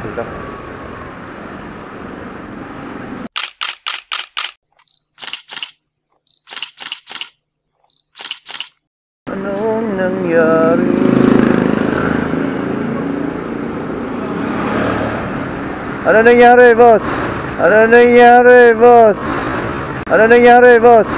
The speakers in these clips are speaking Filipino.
sila. Anong nangyari? Ano nangyari, boss? Ano nangyari, boss? Ano nangyari, boss?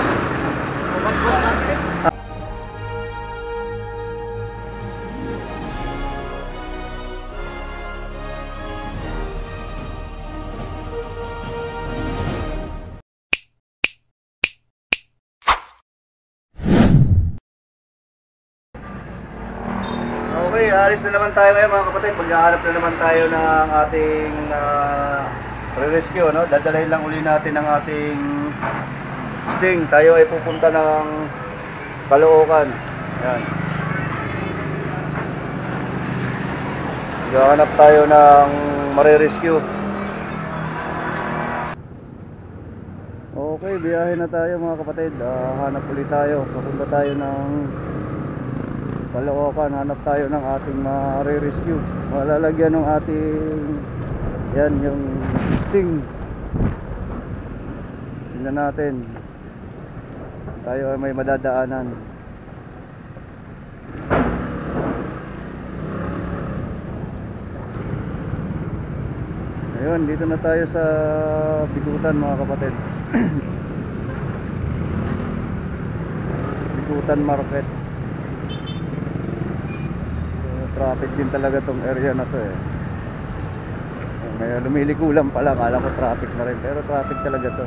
Okay, alis na naman tayo ngayon mga kapatid. Maghahanap na naman tayo ng ating re-rescue, no? Dadalhin lang uli natin ang ating Sting. Tayo ay pupunta ng Caloocan. Yan. Maghahanap tayo ng mare-rescue. Okay, biyahe na tayo mga kapatid. Hanap ulit tayo. Papunta tayo ng Caloocan, hanap tayo ng ating mare-rescue. Malalagyan ng ating yan, yung Sting. Tingnan natin. Tayo ay may madadaanan. Ayun, dito na tayo sa Bigutan mga kapatid. Bigutan Market. Traffic din talaga tong area na to eh. May lumilikulan pala, kala ko traffic na rin, pero traffic talaga to.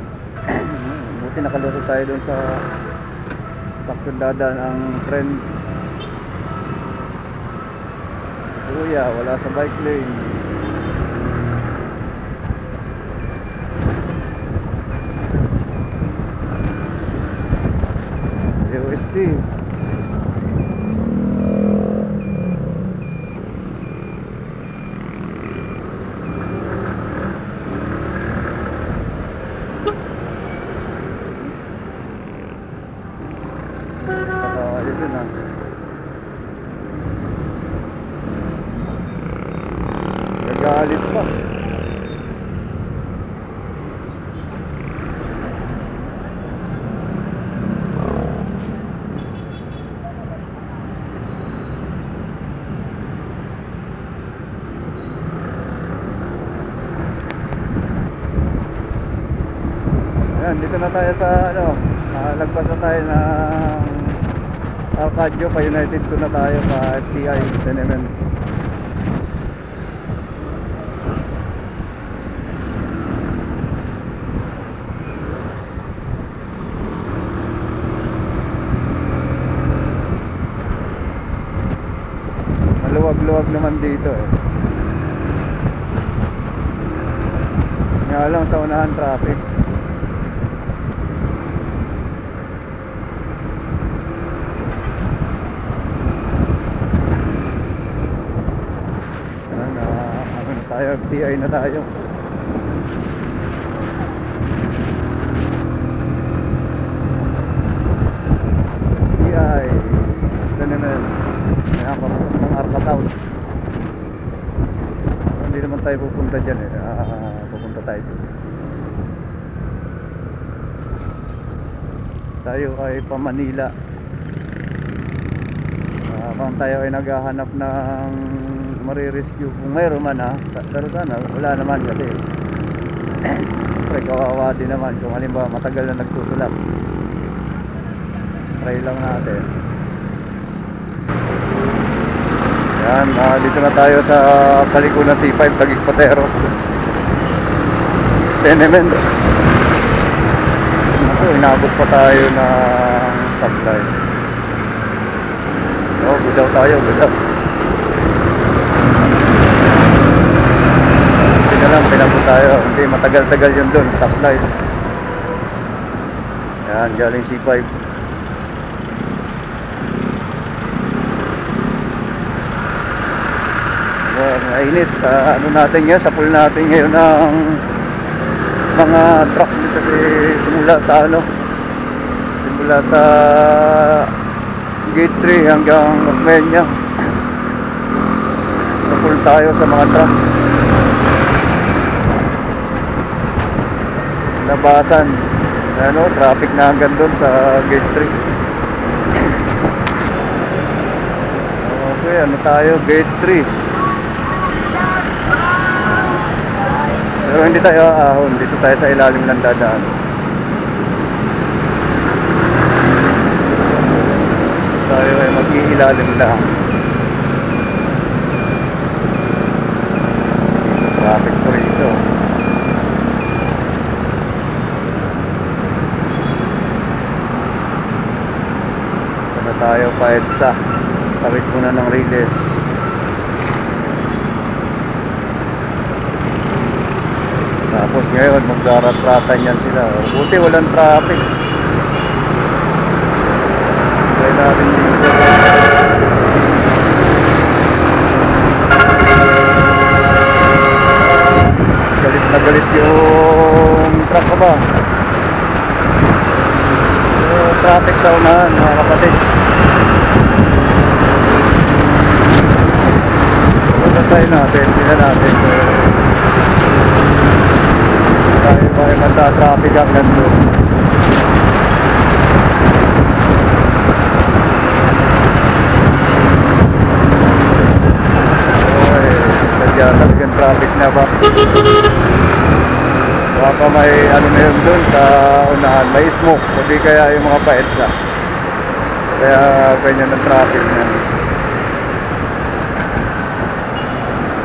Buti nakalusot tayo dun sa saktong dadaan ang tren. Kuya, wala sa bike lane. UST. Nagalit pa. Ayan, dito na tayo sa lagpas na tayo ng Arcadio, pa United 2 na tayo, pa FTI Tenement. Maluwag-luwag naman dito eh. Nga lang sa unahan traffic. Tayo, FTI na tayo. FTI Tenement. Kaya papasok ng Arca Town. Hindi naman tayo pupunta dyan eh. Pupunta tayo dito. Tayo ay pa Manila. Habang tayo ay naghahanap ng mare-rescue kung mayroon man pero sana wala naman kasi pre kawawa din naman kung halimbawa matagal na nagtutulak. Try lang natin. Yan, dito na tayo sa Palikuna C5 Taguig Pateros Tenement. Ako, inabot pa tayo ng stoplight. Budaw tayo, budaw. Pinabot tayo, hindi matagal-tagal yun doon, stoplight. Yan, galing C5. Mainit, ano natin ngayon, sa pool natin ngayon ng mga truck dito simula sa Gate 3 hanggang Osmeña. Sa pool tayo sa mga truck. labasan. Ano, traffic na hanggang doon sa gate 3. Okay, ano tayo? Gate 3. Pero hindi tayo aahon. Dito tayo sa ilalim ng dadaan. Tayo ay mag-iilalim lang. Traffic po rito. Sana tayo pa EDSA. Tawid muna ng Riles. Tapos ngayon magdaratratan yan sila. Buti walang traffic. Kaya natin dito. Galit na galit yung truck ba? Traffic sa unahan mga kapatid. Tayo natin, tingnan natin. Tayo ba ay mata-traffic ang nandun. Okay, sadya talagang traffic na ba? Baka may ano na yun dun sa unahan, may smoke, o di kaya yung mga pa-EDSA. Kaya ganyan ang traffic na.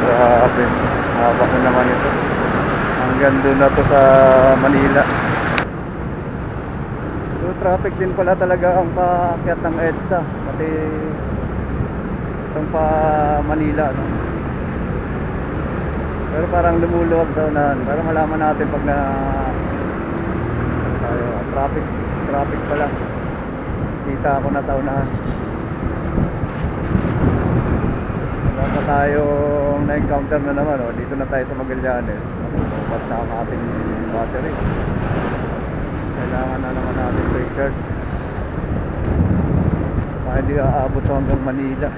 Grabe, haba ko naman ito. Hanggang doon na to sa Manila. So traffic din pala talaga ang paakyat ng EDSA. Pati itong pa Manila, no? Pero parang lumuluwag sa unahan. Pero malaman natin pag na tayo, traffic pala. Kita ako na sa unahan. Wala pa tayong na-encounter na naman, oh. Dito na tayo sa Magallanes. Ba't na ang ating battery? Kailangan na naman natin recharge. Baka hindi aabot hanggang Manila.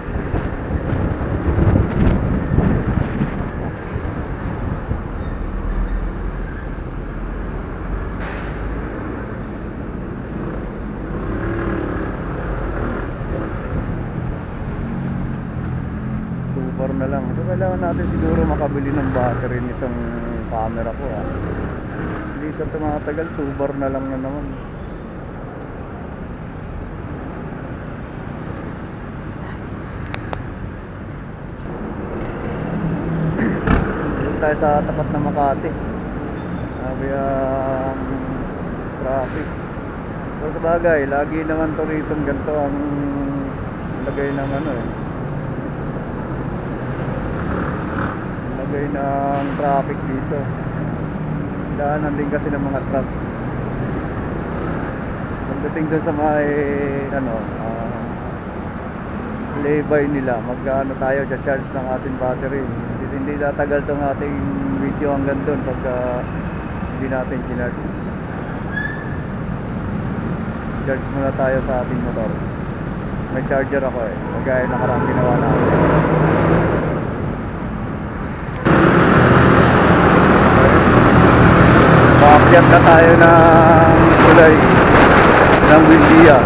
Na lang. So, kailangan natin siguro makabili ng battery nitong camera ko, ha. Hindi siya tumatagal, 2 bar na lang na naman. Dito tayo sa tapat na Makati. Sabi ang traffic. So sa bagay, lagi naman to rito ganito ang lagay ng ano eh. Ng traffic dito. Daanan din kasi ng mga truck. Pagdating doon sa may ano, lay-by nila, mag-ano tayo, charge ng ating battery. Hindi tatagal tong ating video hanggang doon pagka hindi natin kinarge. Charge muna tayo sa ating motor. May charger ako eh, kagaya nakarang ginawa natin. Paakyat na tayo ng tulay ng Buendia.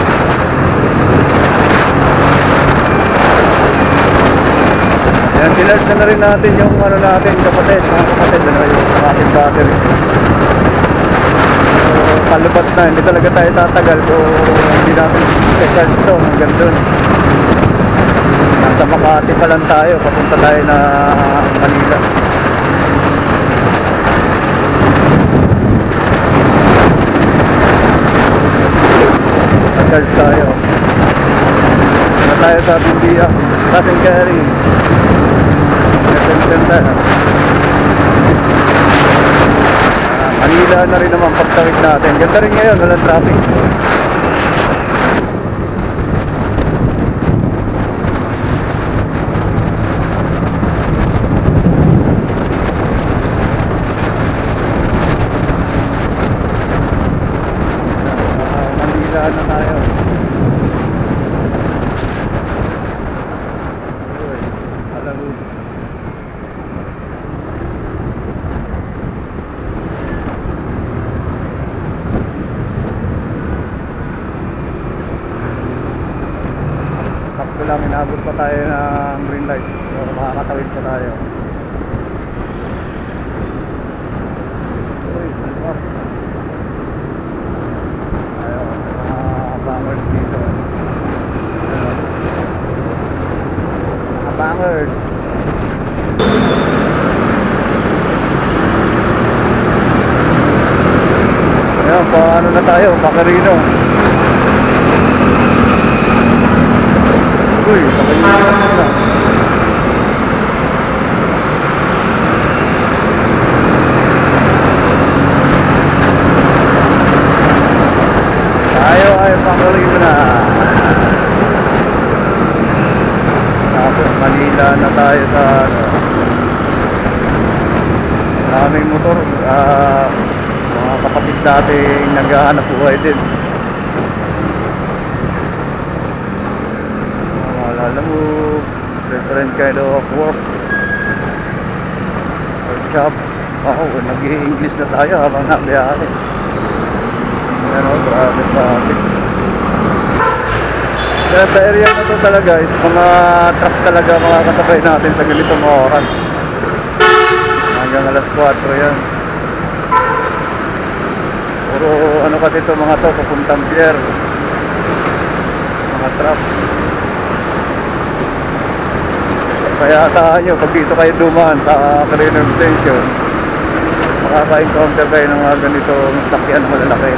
Yan, tinarge na rin natin yung ano natin, kapatid, mga kapatid, ano yung ating battery. So, kalubat na, hindi talaga tayo tatagal kung hindi natin i-charge ito hanggang dun. Nasa Makati pa lang tayo, papunta tayo na Manila. Charge tayo. Na tayo sa Buendia, Cash & Carry. Manila na rin naman pagtawid natin. Ganda rin ngayon, walang traffic. Manila na tayo. inabot pa tayo ng green light. So makakatawid pa tayo. Uy, malapit. Ayun, mga bangers dito. Ayun. Mga bangers. Ayan, paano na tayo, Pacarino. Uy, Pacarino na. Tayo ay Pacarino na. Tapos Manila na tayo sa ano. Maraming motor. Mga kapatid dating naghahanap buhay din. Alam mo, different kind of work or job. Nag-i-English na tayo habang nabiyahe. Ano, grabe traffic. Kaya sa area na to talaga is mga truck talaga mga kasabay natin sa ganitong oras. Hanggang alas 4 yan. Puro ano kasi ito mga to, papuntang pier. Mga truck. Kaya saan nyo, pag dito kayo dumaan sa Carino Station, makaka-encounter kayo ng mga ganitong sakyan na malalaki.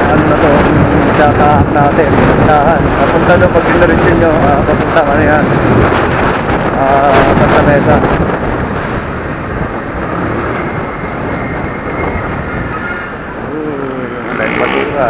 Ano na to, datahan natin, datahan. Papunta doon pag dinarin nyo, papunta ka na yan. Santa Mesa. Uy, yung basura.